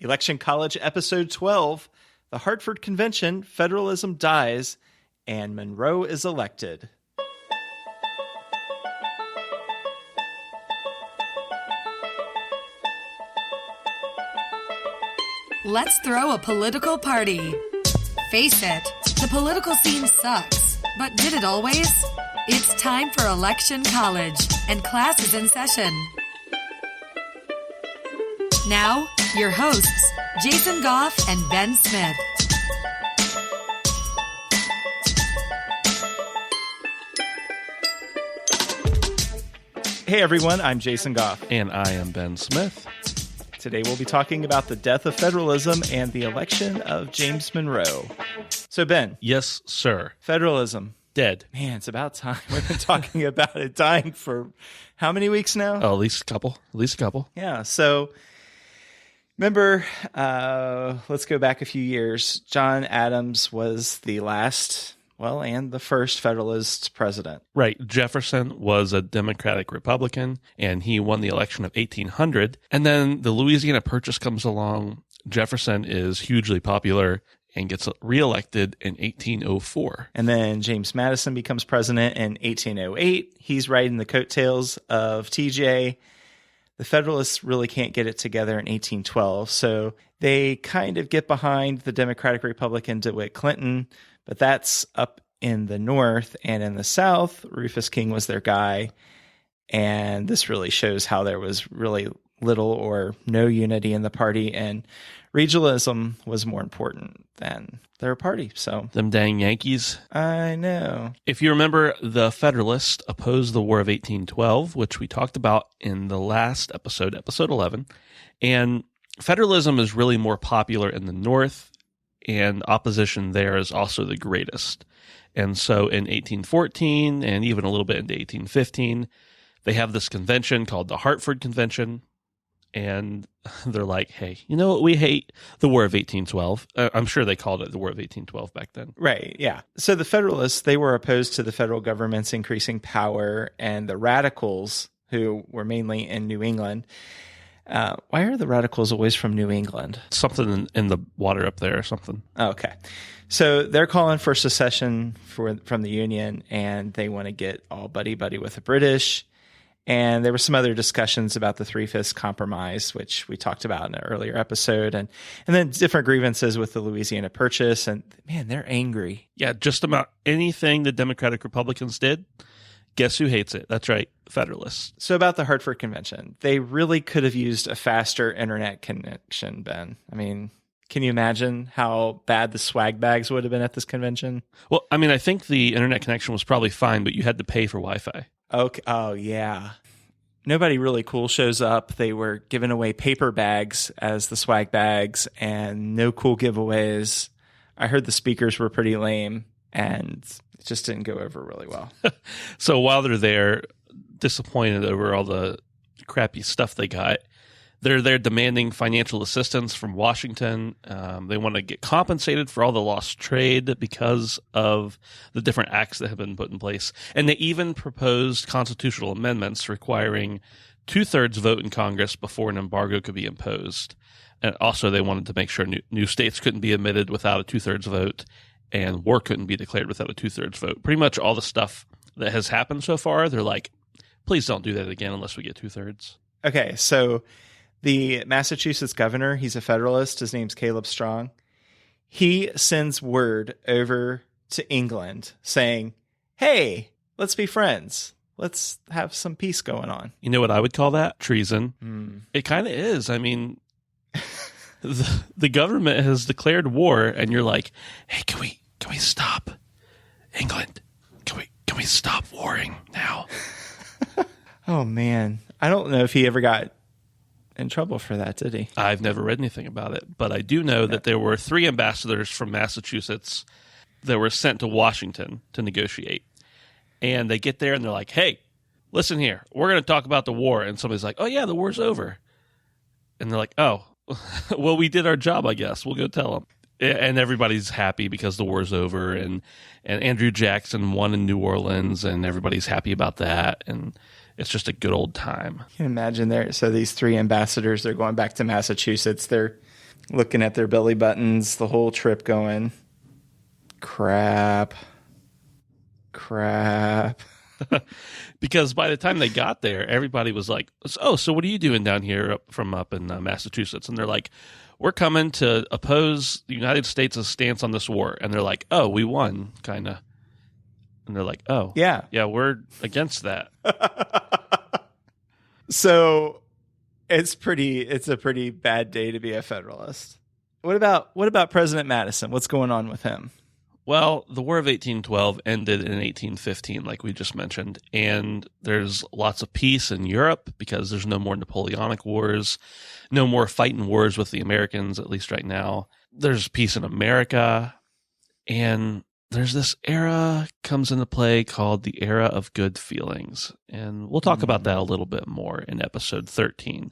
Election College Episode 12, the Hartford Convention, Federalism dies, and Monroe is elected. Let's throw a political party. Face it, the political scene sucks, but did it always? It's time for Election College, and class is in session. Now, your hosts, Jason Goff and Ben Smith. Hey everyone, I'm Jason Goff. And I am Ben Smith. Today we'll be talking about the death of federalism and the election of James Monroe. So Ben. Yes, sir. Federalism. Dead. Man, it's about time. We've been talking about it dying for how many weeks now? Oh, at least a couple. Yeah, so remember, let's go back a few years. John Adams was the last, and the first Federalist president. Right. Jefferson was a Democratic Republican, and he won the election of 1800. And then the Louisiana Purchase comes along. Jefferson is hugely popular and gets reelected in 1804. And then James Madison becomes president in 1808. He's riding the coattails of TJ. The Federalists really can't get it together in 1812, so they kind of get behind the Democratic Republican DeWitt Clinton, but that's up in the North. And in the South, Rufus King was their guy, and this really shows how there was really little or no unity in the party, and regionalism was more important than their party. So them dang Yankees. I know. If you remember, the Federalists opposed the War of 1812, which we talked about in the last episode, episode 11. And federalism is really more popular in the North, and opposition there is also the greatest. And so in 1814 and even a little bit into 1815, they have this convention called the Hartford Convention. And they're like, hey, you know what? We hate the War of 1812. I'm sure they called it the War of 1812 back then. Right, yeah. So the Federalists, they were opposed to the federal government's increasing power, and the Radicals, who were mainly in New England. Why are the Radicals always from New England? Something in the water up there or something. Okay. So they're calling for secession from the Union, and they want to get all buddy-buddy with the British. And there were some other discussions about the Three-Fifths Compromise, which we talked about in an earlier episode, and then different grievances with the Louisiana Purchase. And man, they're angry. Yeah, just about anything the Democratic Republicans did. Guess who hates it? That's right, Federalists. So about the Hartford Convention, they really could have used a faster internet connection, Ben. I mean, can you imagine how bad the swag bags would have been at this convention? Well, I mean, I think the internet connection was probably fine, but you had to pay for Wi-Fi. Okay. Oh, yeah. Nobody really cool shows up. They were giving away paper bags as the swag bags and no cool giveaways. I heard the speakers were pretty lame and it just didn't go over really well. So while they're there, disappointed over all the crappy stuff they got, they're there demanding financial assistance from Washington. They want to get compensated for all the lost trade because of the different acts that have been put in place. And they even proposed constitutional amendments requiring 2/3 vote in Congress before an embargo could be imposed. And also they wanted to make sure new states couldn't be admitted without a 2/3 vote, and war couldn't be declared without a 2/3 vote. Pretty much all the stuff that has happened so far, they're like, please don't do that again unless we get 2/3. Okay, so the Massachusetts governor, he's a Federalist. His name's Caleb Strong. He sends word over to England saying, hey, let's be friends. Let's have some peace going on. You know what I would call that? Treason. It kind of is. I mean, the government has declared war, and you're like, hey, can we stop? England, can we stop warring now? Oh, man. I don't know if he ever got in trouble for that, did he? I've never read anything about it, but I do know that there were 3 ambassadors from Massachusetts that were sent to Washington to negotiate. And they get there and they're like, hey, listen here, we're going to talk about the war. And somebody's like, oh yeah, the war's over. And they're like, oh, well, we did our job, I guess. We'll go tell them. And everybody's happy because the war's over. And Andrew Jackson won in New Orleans, and everybody's happy about that. And it's just a good old time. You can imagine so these 3 ambassadors, they're going back to Massachusetts. They're looking at their belly buttons the whole trip going, crap. Because by the time they got there, everybody was like, oh, so what are you doing down here up in Massachusetts? And they're like, we're coming to oppose the United States' stance on this war. And they're like, oh, we won, kind of. And they're like, oh, yeah, we're against that. So it's a pretty bad day to be a Federalist. What about President Madison? What's going on with him? Well, the War of 1812 ended in 1815, like we just mentioned, and there's lots of peace in Europe because there's no more Napoleonic wars, no more fighting wars with the Americans, at least right now. There's peace in America, and there's this era comes into play called the era of good feelings, and we'll talk about that a little bit more in episode 13.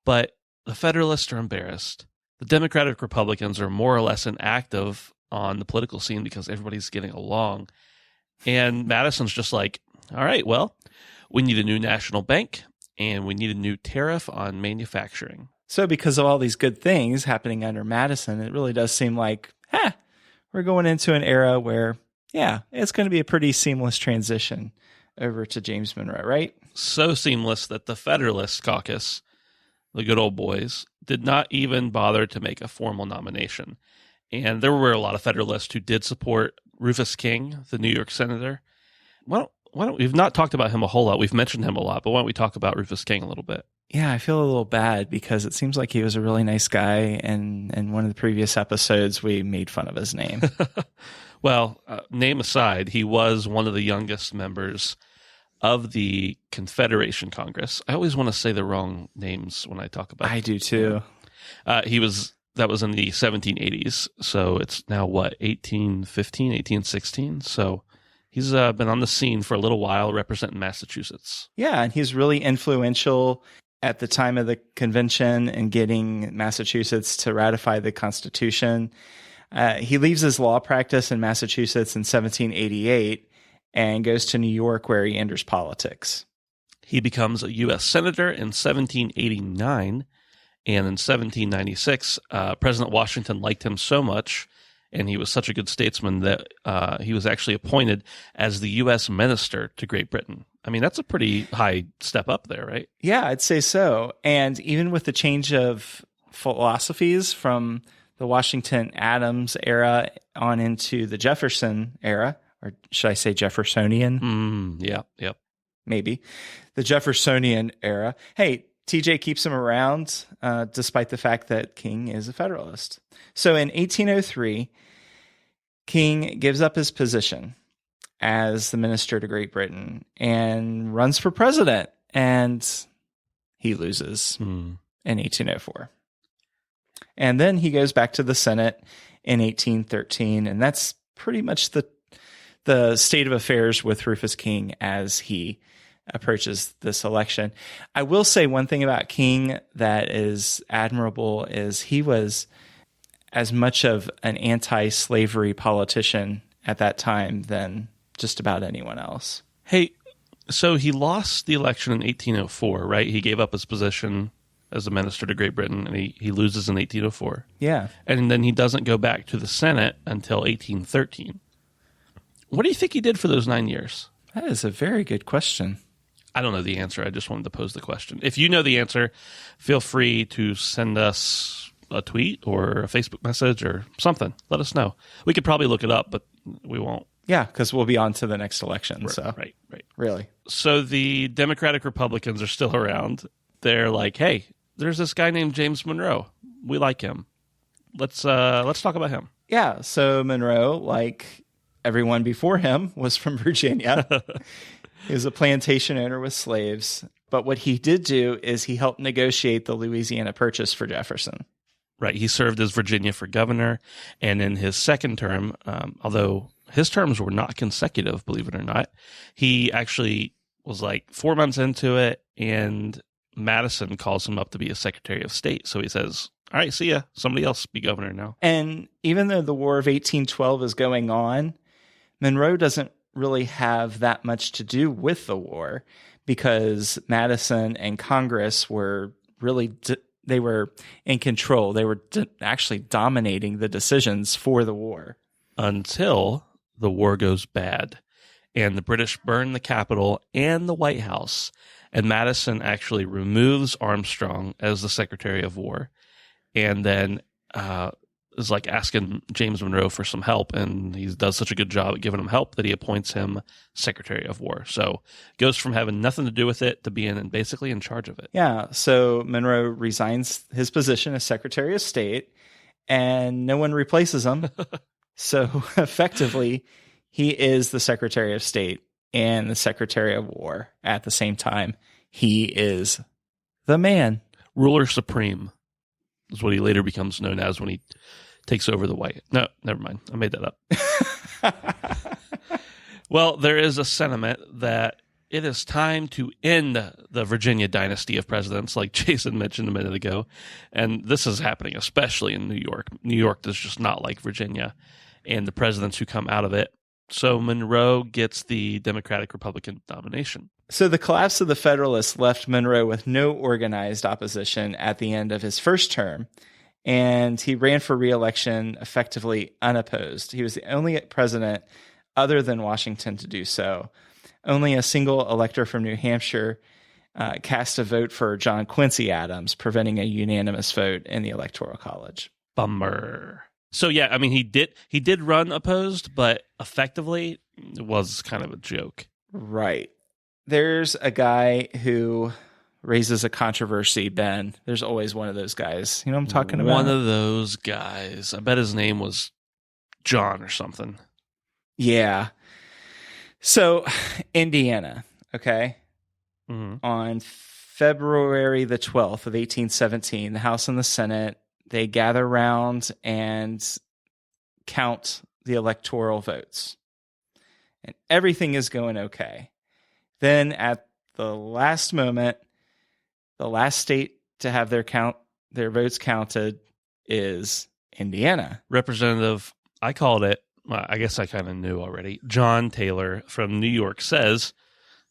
But the Federalists are embarrassed. The Democratic Republicans are more or less inactive on the political scene because everybody's getting along. And Madison's just like, all right, well, we need a new national bank and we need a new tariff on manufacturing. So because of all these good things happening under Madison, it really does seem like, we're going into an era where, it's going to be a pretty seamless transition over to James Monroe, right? So seamless that the Federalist caucus, the good old boys, did not even bother to make a formal nomination. And there were a lot of Federalists who did support Rufus King, the New York senator. Well, we've not talked about him a whole lot. We've mentioned him a lot, but why don't we talk about Rufus King a little bit? Yeah, I feel a little bad because it seems like he was a really nice guy. And in one of the previous episodes, we made fun of his name. Well, name aside, he was one of the youngest members of the Confederation Congress. I always want to say the wrong names when I talk about I do too. That was in the 1780s. So it's now, 1815, 1816? So he's been on the scene for a little while representing Massachusetts. Yeah, and he's really influential at the time of the convention in getting Massachusetts to ratify the Constitution. He leaves his law practice in Massachusetts in 1788 and goes to New York where he enters politics. He becomes a U.S. Senator in 1789. And in 1796, President Washington liked him so much, and he was such a good statesman that he was actually appointed as the U.S. Minister to Great Britain. I mean, that's a pretty high step up there, right? Yeah, I'd say so. And even with the change of philosophies from the Washington-Adams era on into the Jefferson era, or should I say Jeffersonian? Yeah. Maybe. The Jeffersonian era. Hey, TJ keeps him around despite the fact that King is a Federalist. So in 1803, King gives up his position as the minister to Great Britain and runs for president, and he loses in 1804. And then he goes back to the Senate in 1813, and that's pretty much the state of affairs with Rufus King as he approaches this election. I will say one thing about King that is admirable is he was as much of an anti-slavery politician at that time than just about anyone else. Hey, so he lost the election in 1804, right? He gave up his position as a minister to Great Britain, and he loses in 1804. Yeah. And then he doesn't go back to the Senate until 1813. What do you think he did for those 9 years? That is a very good question. I don't know the answer. I just wanted to pose the question. If you know the answer, feel free to send us a tweet or a Facebook message or something. Let us know. We could probably look it up, but we won't. Yeah, because we'll be on to the next election. Right. Really. So the Democratic Republicans are still around. They're like, hey, there's this guy named James Monroe. We like him. Let's talk about him. Yeah. So Monroe, like everyone before him, was from Virginia. He was a plantation owner with slaves. But what he did do is he helped negotiate the Louisiana Purchase for Jefferson. Right. He served as Virginia for governor. And in his second term, although his terms were not consecutive, believe it or not, he actually was like 4 months into it. And Madison calls him up to be a Secretary of State. So he says, all right, see ya. Somebody else be governor now. And even though the War of 1812 is going on, Monroe doesn't really have that much to do with the war because Madison and Congress were really they were in control. They were actually dominating the decisions for the war. Until the war goes bad and the British burn the Capitol and the White House. And Madison actually removes Armstrong as the Secretary of War, and then is like asking James Monroe for some help, and he does such a good job at giving him help that he appoints him Secretary of War. So goes from having nothing to do with it to being basically in charge of it. Yeah, so Monroe resigns his position as Secretary of State, and no one replaces him. So effectively, he is the Secretary of State and the Secretary of War at the same time. He is the man. Ruler Supreme is what he later becomes known as when he takes over the White. No, never mind. I made that up. Well, there is a sentiment that it is time to end the Virginia dynasty of presidents, like Jason mentioned a minute ago. And this is happening especially in New York. New York is just not like Virginia and the presidents who come out of it. So Monroe gets the Democratic-Republican nomination. So the collapse of the Federalists left Monroe with no organized opposition at the end of his first term, and he ran for re-election effectively unopposed. He was the only president other than Washington to do so. Only a single elector from New Hampshire cast a vote for John Quincy Adams, preventing a unanimous vote in the Electoral College. Bummer. So yeah, I mean, he did run opposed, but effectively it was kind of a joke. Right. There's a guy who raises a controversy, Ben. There's always one of those guys. You know what I'm talking about? One of those guys. I bet his name was John or something. Yeah. So Indiana, okay? Mm-hmm. On February the 12th of 1817, the House and the Senate, they gather around and count the electoral votes. And everything is going okay. Then at the last moment, the last state to have their votes counted is Indiana. Representative, I called it, well, I guess I kind of knew already, John Taylor from New York says,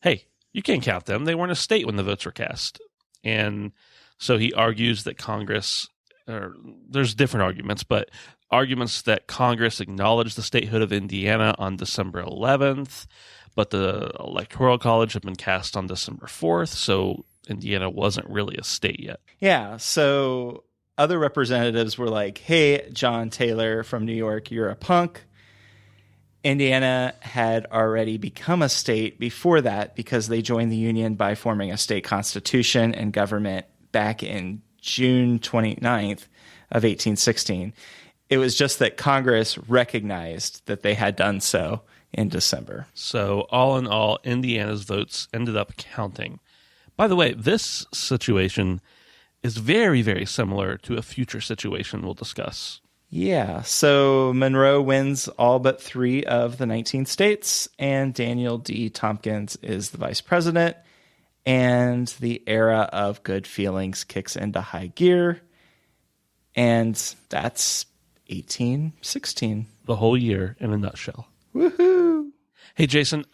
hey, you can't count them. They weren't a state when the votes were cast. And so he argues that Congress, or there's different arguments, but arguments that Congress acknowledged the statehood of Indiana on December 11th, but the Electoral College had been cast on December 4th, so Indiana wasn't really a state yet. Yeah, so other representatives were like, hey, John Taylor from New York, you're a punk. Indiana had already become a state before that because they joined the Union by forming a state constitution and government back in June 29th of 1816. It was just that Congress recognized that they had done so in December. So all in all, Indiana's votes ended up counting. By the way, this situation is very, very similar to a future situation we'll discuss. Yeah, so Monroe wins all but 3 of the 19 states, and Daniel D. Tompkins is the vice president, and the era of good feelings kicks into high gear, and that's 1816. The whole year in a nutshell. Woohoo! Hey, Jason,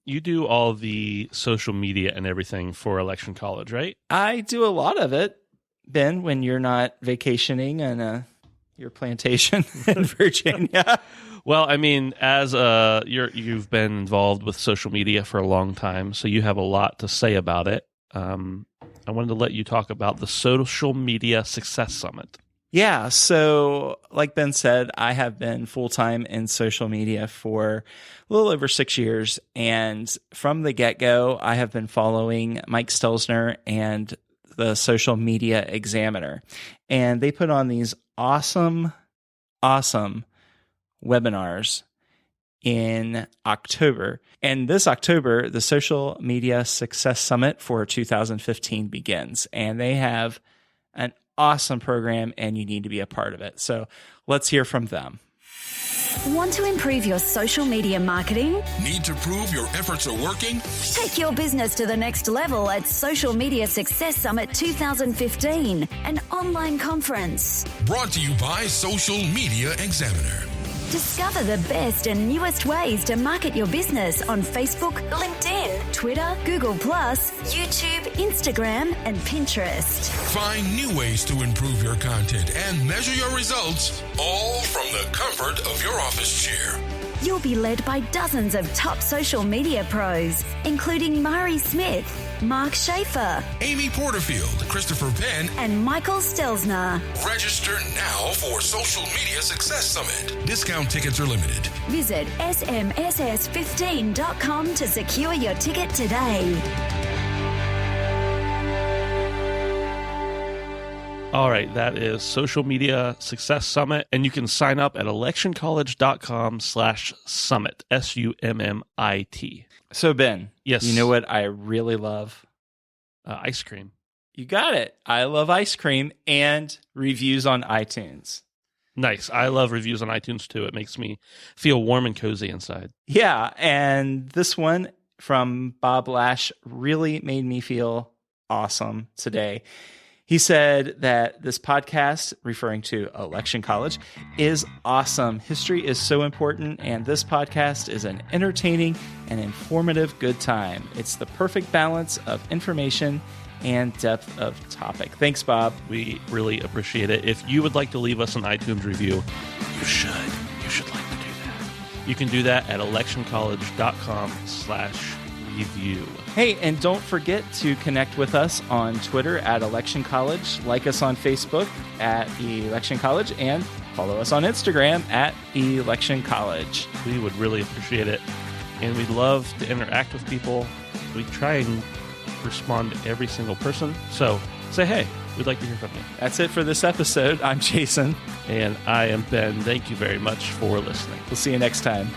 you do all the social media and everything for Election College, right? I do a lot of it, Ben, when you're not vacationing on your plantation in Virginia. Well, I mean, as you've been involved with social media for a long time, so you have a lot to say about it. I wanted to let you talk about the Social Media Success Summit. Yeah, so like Ben said, I have been full-time in social media for a little over 6 years, and from the get-go, I have been following Mike Stelzner and the Social Media Examiner, and they put on these awesome webinars in October. And this October, the Social Media Success Summit for 2015 begins, and they have an awesome program, and you need to be a part of it. So let's hear from them. Want to improve your social media marketing? Need to prove your efforts are working? Take your business to the next level at Social Media Success Summit 2015, an online conference. Brought to you by Social Media Examiner. Discover the best and newest ways to market your business on Facebook, LinkedIn, Twitter, Google+, YouTube, Instagram, and Pinterest. Find new ways to improve your content and measure your results, all from the comfort of your office chair. You'll be led by dozens of top social media pros, including Mari Smith, Mark Schaefer, Amy Porterfield, Christopher Penn, and Michael Stelzner. Register now for Social Media Success Summit. Discount tickets are limited. Visit smss15.com to secure your ticket today. All right, that is Social Media Success Summit, and you can sign up at electioncollege.com/summit, SUMMIT. So, Ben, Yes. you know what I really love? Ice cream. You got it. I love ice cream and reviews on iTunes. Nice. I love reviews on iTunes too. It makes me feel warm and cozy inside. Yeah, and this one from Bob Lash really made me feel awesome today. He said that this podcast, referring to Election College, is awesome. History is so important, and this podcast is an entertaining and informative good time. It's the perfect balance of information and depth of topic. Thanks, Bob. We really appreciate it. If you would like to leave us an iTunes review, you should. You should like to do that. You can do that at electioncollege.com/review. Hey, and don't forget to connect with us on Twitter at Election College, like us on Facebook at Election College, and follow us on Instagram at Election College. We would really appreciate it. And we'd love to interact with people. We try and respond to every single person. So say, hey, we'd like to hear from you. That's it for this episode. I'm Jason. And I am Ben. Thank you very much for listening. We'll see you next time.